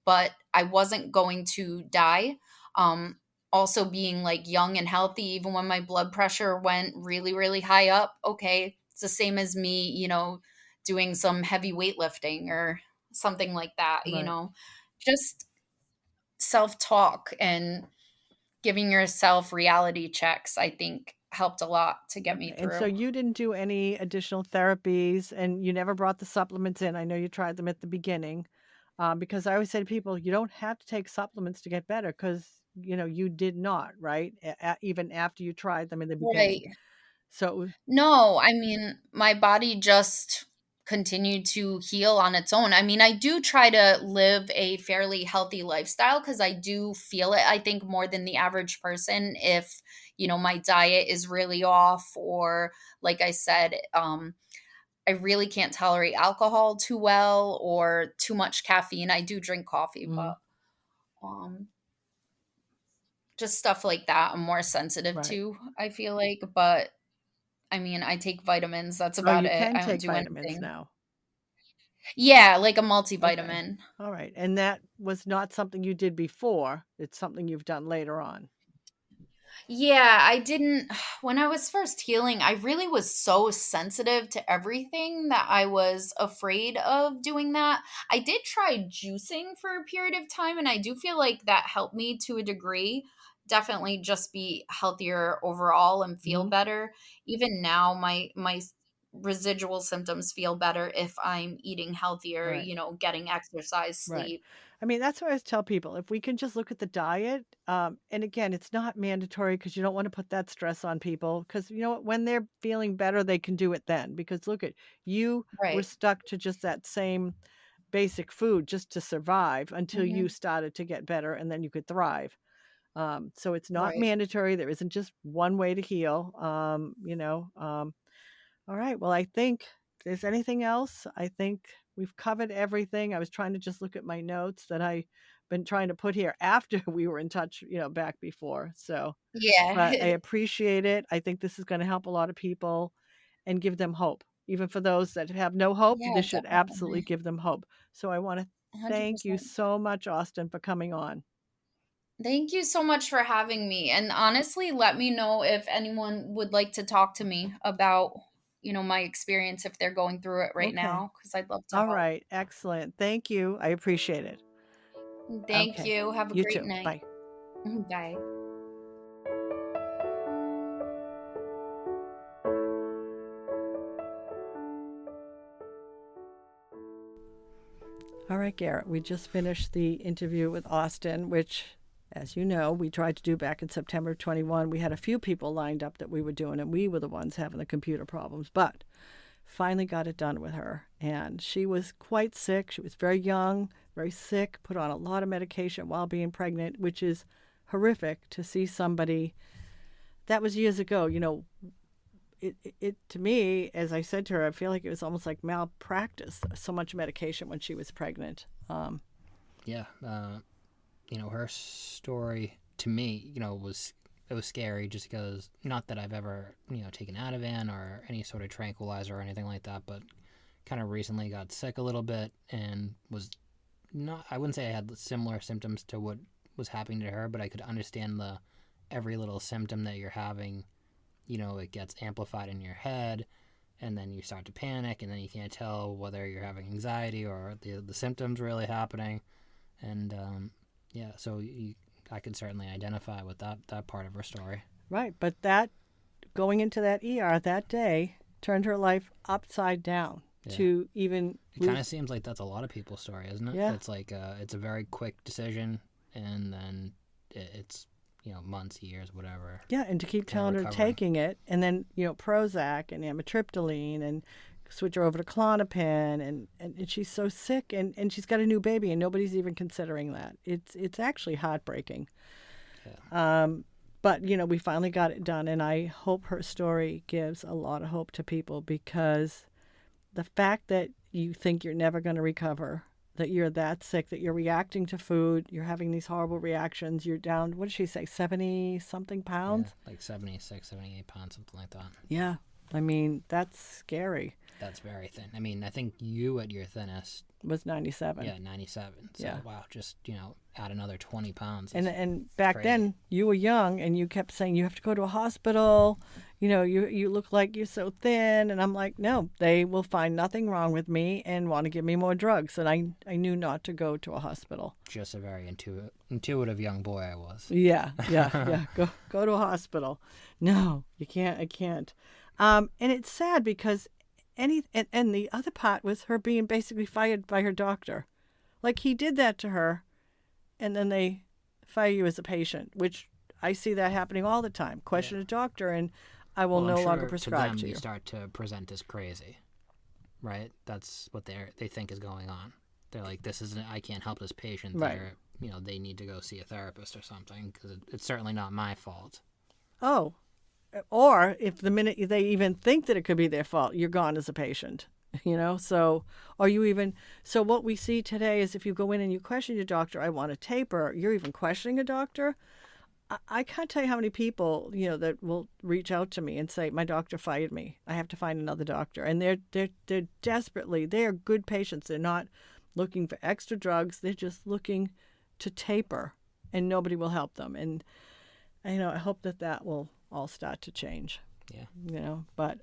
but I wasn't going to die. Um, Also being like young and healthy, even when my blood pressure went really, really high up, okay, it's the same as me, doing some heavy weightlifting or something like that, Right. just self talk and giving yourself reality checks, I think helped a lot to get me Okay. And so through. you didn't do any additional therapies and you never brought the supplements in. I know you tried them at the beginning. Because I always say to people, you don't have to take supplements to get better because, you did not, right? Even after you tried them in the beginning. Right. So, it was, No, I mean, my body just continued to heal on its own. I mean, I do try to live a fairly healthy lifestyle because I do feel it, I think, more than the average person if, my diet is really off, or like I said, I really can't tolerate alcohol too well or too much caffeine. I do drink coffee, mhm, but um just stuff like that I'm more sensitive right. to, I feel like, but I mean, I take vitamins, that's Oh, about you it. can I don't take do vitamins anything. now. Yeah, like a Okay. multivitamin. All right. And that was not something you did before. It's something you've done later on. Yeah, I didn't when I was first healing, I really was so sensitive to everything that I was afraid of doing that. I did try juicing for a period of time, and I do feel like that helped me to a degree. Definitely just be healthier overall and feel Mhm. better. Even now my residual symptoms feel better if I'm eating healthier, Right. getting exercise, Right. sleep. I mean, that's what I always tell people. If we can just look at the diet, and again, it's not mandatory because you don't want to put that stress on people. Because you know what? When they're feeling better, they can do it then. Because look at you were Right. stuck to just that same basic food just to survive until you Mhm. started to get better and then you could thrive. So it's not Right. mandatory. There isn't just one way to heal. All right. Well, I think if there's anything else, I think we've covered everything. I was trying to just look at my notes that I've been trying to put here after we were in touch, back before. So, but I Yeah. appreciate it. I think this is going to help a lot of people and give them hope. Even for those that have no hope, Yeah, this should absolutely definitely. give them hope. So I want to thank you 100%. so much, Austin, for coming on. Thank you so much for having me. And honestly, let me know if anyone would like to talk to me about, my experience if they're going through it right Okay. now, because I'd love to All help. right. Excellent. Thank you. I appreciate it. Thank Okay. you. Have a You great too. night. Bye. Bye. All right, Garrett, we just finished the interview with Austin, which, as you know, we tried to do back in September of 21. We had a few people lined up that we were doing, and we were the ones having the computer problems, but finally got it done with her. And she was quite sick. She was very young, very sick, put on a lot of medication while being pregnant, which is horrific to see somebody that was years ago. It to me, as I said to her, I feel like it was almost like malpractice. So much medication when she was pregnant. Yeah, her story to me, was it was scary just because not that I've ever taken Ativan or any sort of tranquilizer or anything like that, but kind of recently got sick a little bit and was not. I wouldn't say I had similar symptoms to what was happening to her, but I could understand the every little symptom that you're having it gets amplified in your head, and then you start to panic, and then you can't tell whether you're having anxiety or the symptoms really happening. And so I can certainly identify with that part of her story. Right, but that going into that ER that day turned her life upside down. Yeah. To even it kind of seems like that's a lot of people's story, isn't it? Yeah. It's like it's a very quick decision, and then it's months, years, whatever. Yeah, and to keep telling her taking it, and then Prozac and amitriptyline, and switch her over to Klonopin, and she's so sick, and she's got a new baby, and nobody's even considering that. It's actually heartbreaking. Yeah. But we finally got it done, and I hope her story gives a lot of hope to people, because the fact that you think you're never going to recover, that you're that sick, that you're reacting to food, you're having these horrible reactions, you're down, what did she say, 70-something pounds? Yeah, like 76, 78 pounds, something like that. Yeah. I mean, that's scary. That's very thin. I mean, I think you at your thinnest was 97. Yeah, 97. So, yeah. Wow, just, add another 20 pounds. And back then, you were young, and you kept saying, you have to go to a hospital. You look like you're so thin. And I'm like, no, they will find nothing wrong with me and want to give me more drugs. And I knew not to go to a hospital. Just a very intuitive young boy I was. Yeah. Go to a hospital. No, you can't. I can't. And it's sad because and the other part was her being basically fired by her doctor. Like, he did that to her, and then they fire you as a patient, which I see that happening all the time. Question a doctor, and I will no longer prescribe to you. You start to present as crazy, right? That's what they think is going on. They're like, I can't help this patient. Right. They need to go see a therapist or something, because it's certainly not my fault. Oh. Or if the minute they even think that it could be their fault, you're gone as a patient, so what we see today is if you go in and you question your doctor, I want a taper, you're even questioning a doctor. I can't tell you how many people, that will reach out to me and say, my doctor fired me. I have to find another doctor. And they're desperately, they are good patients. They're not looking for extra drugs. They're just looking to taper, and nobody will help them. And, I hope that will all start to change. Yeah. But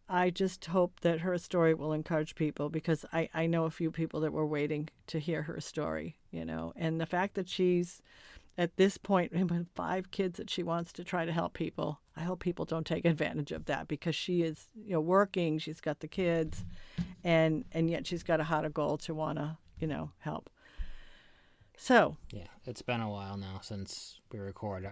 I just hope that her story will encourage people, because I know a few people that were waiting to hear her story, and the fact that she's at this point with 5 kids that she wants to try to help people. I hope people don't take advantage of that, because she is, working, she's got the kids, and yet she's got a heart of gold to want to, help. So yeah, it's been a while now since we recorded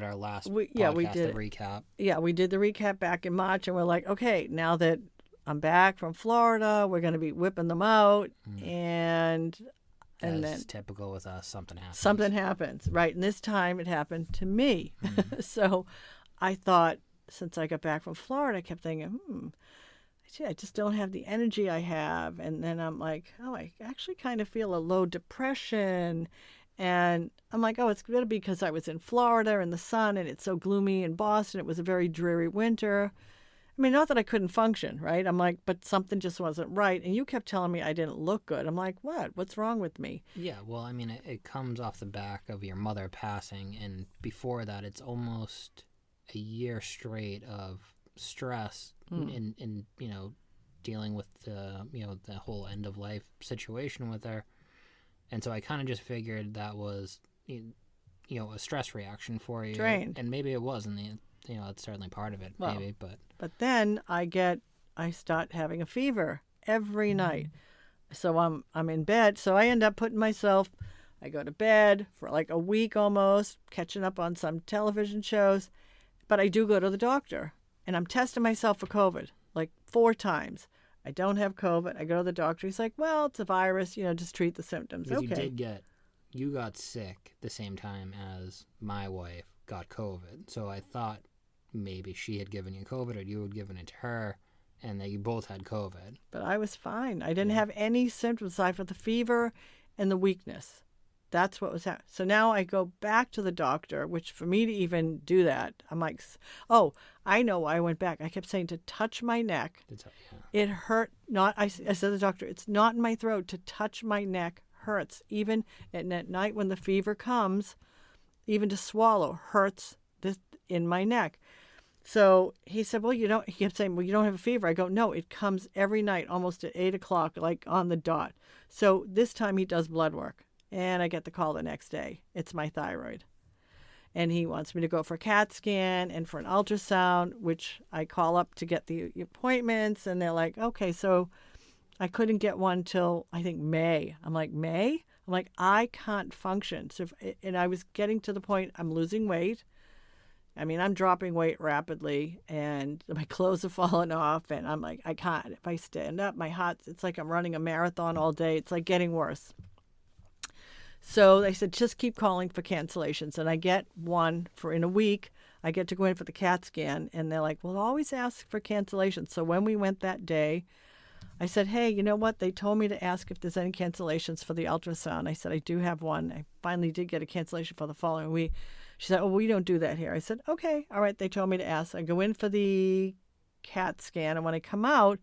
our last we podcast, did the recap. Yeah, we did the recap back in March, and we're like, okay, now that I'm back from Florida, we're going to be whipping them out, and then typical with us, something happens. Something happens, right? And this time it happened to me. So I thought, since I got back from Florida, I kept thinking, I just don't have the energy I have. And then I'm like, I actually kind of feel a low depression. And I'm like, it's going to be because I was in Florida in the sun, and it's so gloomy in Boston. It was a very dreary winter. I mean, not that I couldn't function, right? I'm like, but something just wasn't right. And you kept telling me I didn't look good. I'm like, what? What's wrong with me? Yeah, well, I mean, it comes off the back of your mother passing. And before that, it's almost a year straight of stress in dealing with the whole end of life situation with her. And so I kind of just figured that was a stress reaction for you. Drained. And maybe it was, and it's certainly part of it, maybe, but then I start having a fever every night. So I'm in bed, so I end up I go to bed for like a week almost, catching up on some television shows, but I do go to the doctor, and I'm testing myself for COVID like 4 times. I don't have COVID. I go to the doctor. He's like, well, it's a virus, just treat the symptoms. Because okay. You got sick the same time as my wife got COVID. So I thought maybe she had given you COVID, or you had given it to her, and that you both had COVID. But I was fine. I didn't have any symptoms aside from the fever and the weakness. That's what was happening. So now I go back to the doctor, which for me to even do that, I'm like, I know why I went back. I kept saying to touch my neck. It hurt. I said to the doctor, it's not in my throat. To touch my neck hurts. Even at night when the fever comes, even to swallow hurts in my neck. So he said, well, he kept saying, well, you don't have a fever. I go, no, it comes every night, almost at 8 o'clock, like on the dot. So this time he does blood work, and I get the call the next day. It's my thyroid. And he wants me to go for a CAT scan and for an ultrasound, which I call up to get the appointments. And they're like, okay, so I couldn't get one till, I think, May. I'm like, May? I'm like, I can't function. And I was getting to the point, I'm losing weight. I mean, I'm dropping weight rapidly, and my clothes are falling off, and I'm like, I can't. If I stand up, my heart, it's like I'm running a marathon all day. It's like getting worse. So they said, just keep calling for cancellations. And I get one for in a week. I get to go in for the CAT scan, and they're like, well, always ask for cancellations. So when we went that day, I said, hey, you know what? They told me to ask if there's any cancellations for the ultrasound. I said, I do have one. I finally did get a cancellation for the following week. She said, oh, we don't do that here. I said, okay, all right. They told me to ask. I go in for the CAT scan, and when I come out,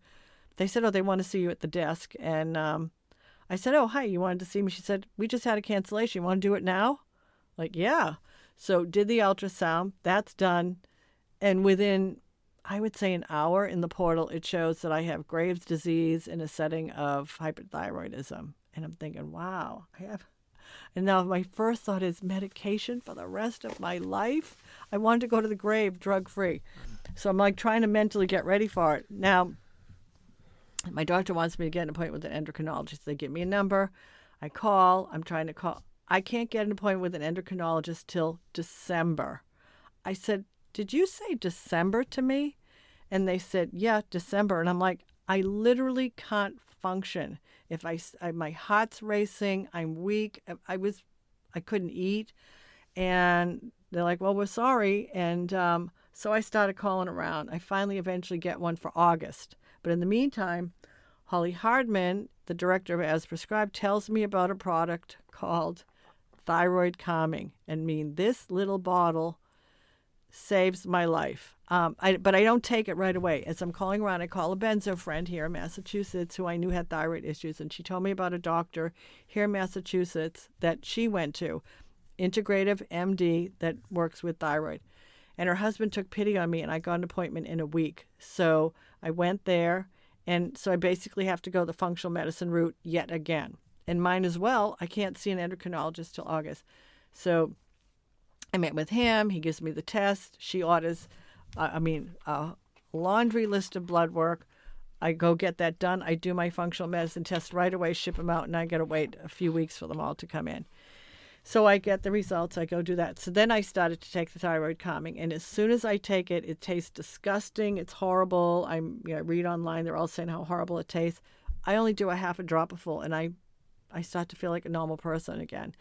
they said, oh, they want to see you at the desk. And I said, oh, hi, you wanted to see me? She said, we just had a cancellation. You want to do it now? Like, yeah. So did the ultrasound. That's done. And within, I would say, an hour in the portal, it shows that I have Graves' disease in a setting of hyperthyroidism. And I'm thinking, wow, I have. And now my first thought is medication for the rest of my life. I wanted to go to the grave drug-free. So I'm like trying to mentally get ready for it. Now, my doctor wants me to get an appointment with an endocrinologist. They give me a number. I call. I'm trying to call. I can't get an appointment with an endocrinologist till December. I said, did you say December to me? And they said, yeah, December. And I'm like, I literally can't function. If my heart's racing, I'm weak. I couldn't eat. And they're like, well, we're sorry. And so I started calling around. I finally eventually get one for August. But in the meantime, Holly Hardman, the director of As Prescribed, tells me about a product called Thyroid Calming. And this little bottle saves my life. But I don't take it right away. As I'm calling around, I call a Benzo friend here in Massachusetts who I knew had thyroid issues, and she told me about a doctor here in Massachusetts that she went to, integrative MD, that works with thyroid. And her husband took pity on me, and I got an appointment in a week. So I went there, and so I basically have to go the functional medicine route yet again. And mine as well, I can't see an endocrinologist till August. So I met with him. He gives me the test. She orders, a laundry list of blood work. I go get that done. I do my functional medicine test right away, ship them out, and I got to wait a few weeks for them all to come in. So I get the results. I go do that. So then I started to take the thyroid calming, and as soon as I take it, it tastes disgusting. It's horrible. I read online. They're all saying how horrible it tastes. I only do a half a dropper full, and I start to feel like a normal person again.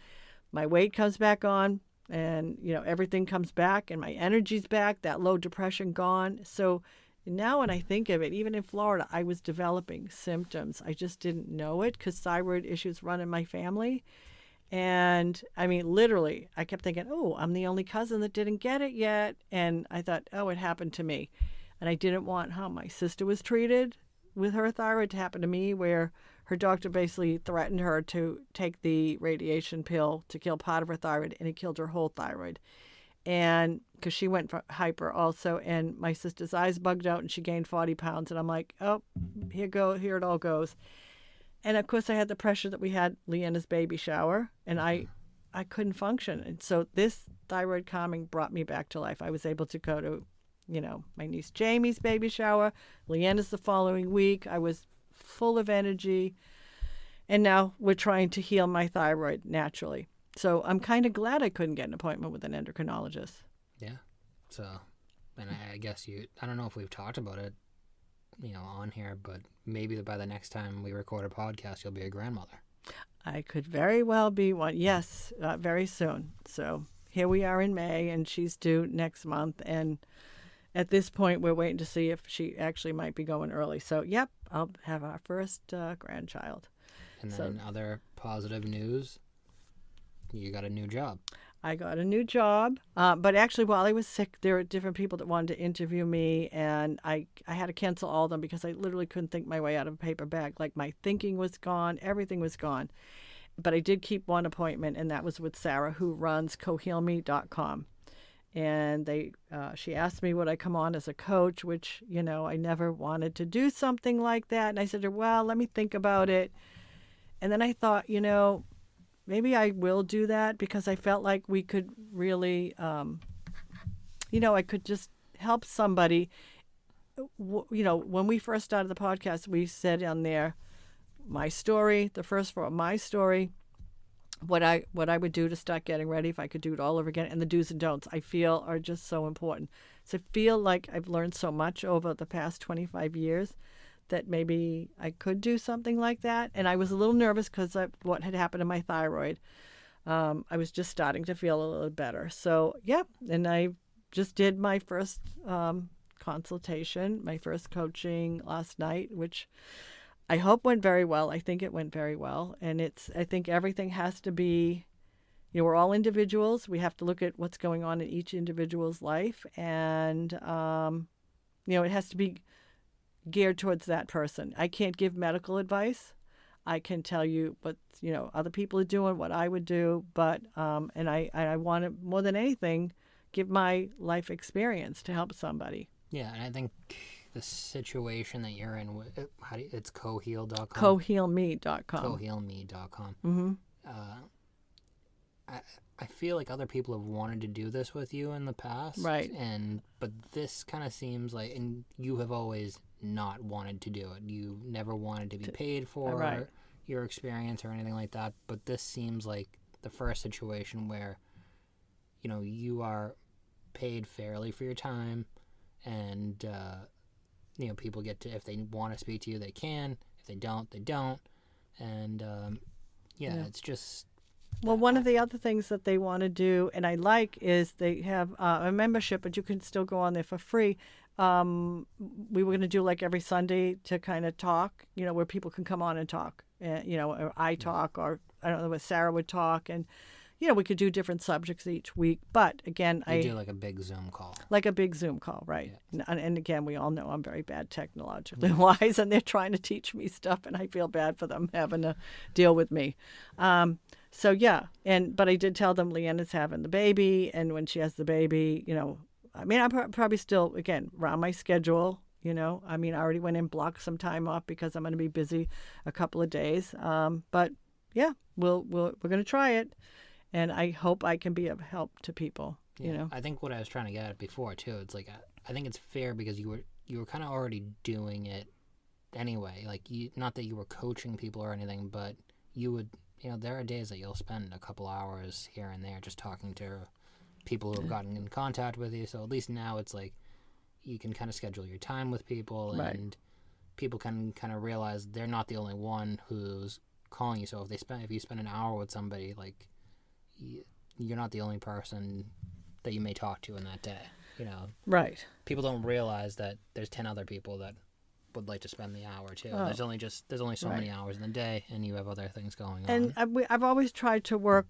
My weight comes back on. And, everything comes back and my energy's back, that low depression gone. So now when I think of it, even in Florida, I was developing symptoms. I just didn't know it because thyroid issues run in my family. And literally, I kept thinking, oh, I'm the only cousin that didn't get it yet. And I thought, oh, it happened to me. And I didn't want how my sister was treated with her thyroid to happen to me, where her doctor basically threatened her to take the radiation pill to kill part of her thyroid, and it killed her whole thyroid. And because she went for hyper also, and my sister's eyes bugged out and she gained 40 pounds. And I'm like, oh, here it all goes. And of course I had the pressure that we had Leanna's baby shower, and I couldn't function. And so this thyroid calming brought me back to life. I was able to go to, my niece Jamie's baby shower, Leanna's the following week. I was full of energy, and now we're trying to heal my thyroid naturally. So I'm kind of glad I couldn't get an appointment with an endocrinologist. Yeah. So, and I guess I don't know if we've talked about it, on here, but maybe by the next time we record a podcast, you'll be a grandmother. I could very well be one. Yes, very soon. So here we are in May, and she's due next month. And at this point, we're waiting to see if she actually might be going early. So, yep, I'll have our first grandchild. And then other positive news, you got a new job. I got a new job. But actually, while I was sick, there were different people that wanted to interview me, and I had to cancel all of them because I literally couldn't think my way out of a paper bag. Like, my thinking was gone. Everything was gone. But I did keep one appointment, and that was with Sarah, who runs cohealme.com. And she asked me would I come on as a coach, which, I never wanted to do something like that. And I said to her, well, let me think about it. And then I thought, maybe I will do that, because I felt like we could really, I could just help somebody. When we first started the podcast, we said on there, my story, the first for my story, what I would do to start getting ready if I could do it all over again, and the do's and don'ts I feel are just so important. So I feel like I've learned so much over the past 25 years that maybe I could do something like that. And I was a little nervous because of what had happened to my thyroid. I was just starting to feel a little better. So, yeah, and I just did my first consultation, my first coaching last night, which I hope went very well. I think it went very well. And I think everything has to be, we're all individuals. We have to look at what's going on in each individual's life. And, it has to be geared towards that person. I can't give medical advice. I can tell you what, other people are doing, what I would do. But, and I want to, more than anything, give my life experience to help somebody. Yeah, and I think the situation that you're in, it's coheal.com. Cohealme.com. Cohealme.com. Mm-hmm. I feel like other people have wanted to do this with you in the past. Right. But this kind of seems like, and you have always not wanted to do it. You never wanted to be paid for your experience or anything like that. But this seems like the first situation where, you are paid fairly for your time, and people get to, if they want to speak to you, they can. If they don't, they don't. And it's just. Well, one of the other things that they want to do, and I like, is they have a membership, but you can still go on there for free. We were going to do like every Sunday to kind of talk, where people can come on and talk, or I talk, or I don't know, what Sarah would talk, and we could do different subjects each week. But again, I do like a big Zoom call. Like a big Zoom call, right? Yeah. And again, we all know I'm very bad technologically wise, and they're trying to teach me stuff, and I feel bad for them having to deal with me. So yeah, but I did tell them Leanna's having the baby, and when she has the baby, I'm probably still, again, around my schedule. I already went and blocked some time off because I'm going to be busy a couple of days. But yeah, we're going to try it. And I hope I can be of help to people, I think what I was trying to get at before, too, it's like, I think it's fair because you were kind of already doing it anyway. Like, not that you were coaching people or anything, but you would, there are days that you'll spend a couple hours here and there just talking to people who have gotten in contact with you. So at least now it's like you can kind of schedule your time with people, and people can kind of realize they're not the only one who's calling you. So if you spend an hour with somebody, like, you're not the only person that you may talk to in that day, Right. People don't realize that there's 10 other people that would like to spend the hour too. Oh. There's only so many hours in the day, and you have other things going on. And I've always tried to work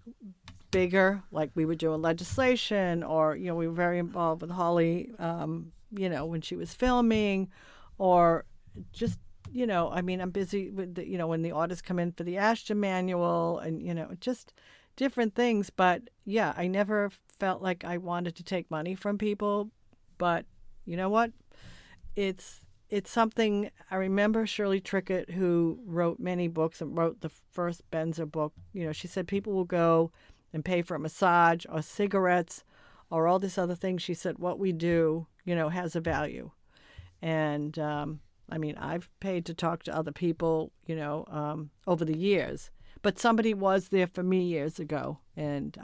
bigger, like we were doing legislation, or we were very involved with Holly, when she was filming, or just I'm busy with when the orders come in for the Ashton manual, and just different things. But yeah, I never felt like I wanted to take money from people. But you know what? It's something. I remember Shirley Trickett, who wrote many books and wrote the first Benzo book. She said people will go and pay for a massage or cigarettes or all this other thing. She said what we do, has a value. And I've paid to talk to other people, over the years. But somebody was there for me years ago, and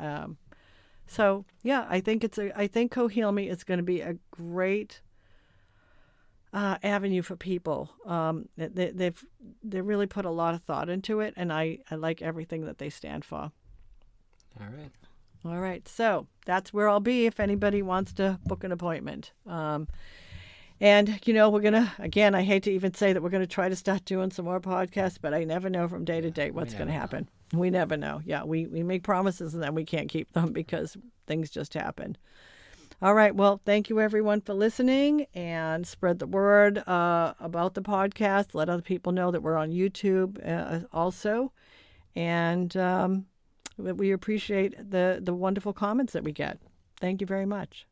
so yeah, I think Cohealme is going to be a great avenue for people. They really put a lot of thought into it, and I like everything that they stand for. All right. So that's where I'll be if anybody wants to book an appointment. And, we're going to, again, I hate to even say that we're going to try to start doing some more podcasts, but I never know from day to day what's going to happen. We never know. Yeah, we make promises and then we can't keep them because things just happen. All right. Well, thank you, everyone, for listening, and spread the word about the podcast. Let other people know that we're on YouTube also. And we appreciate the wonderful comments that we get. Thank you very much.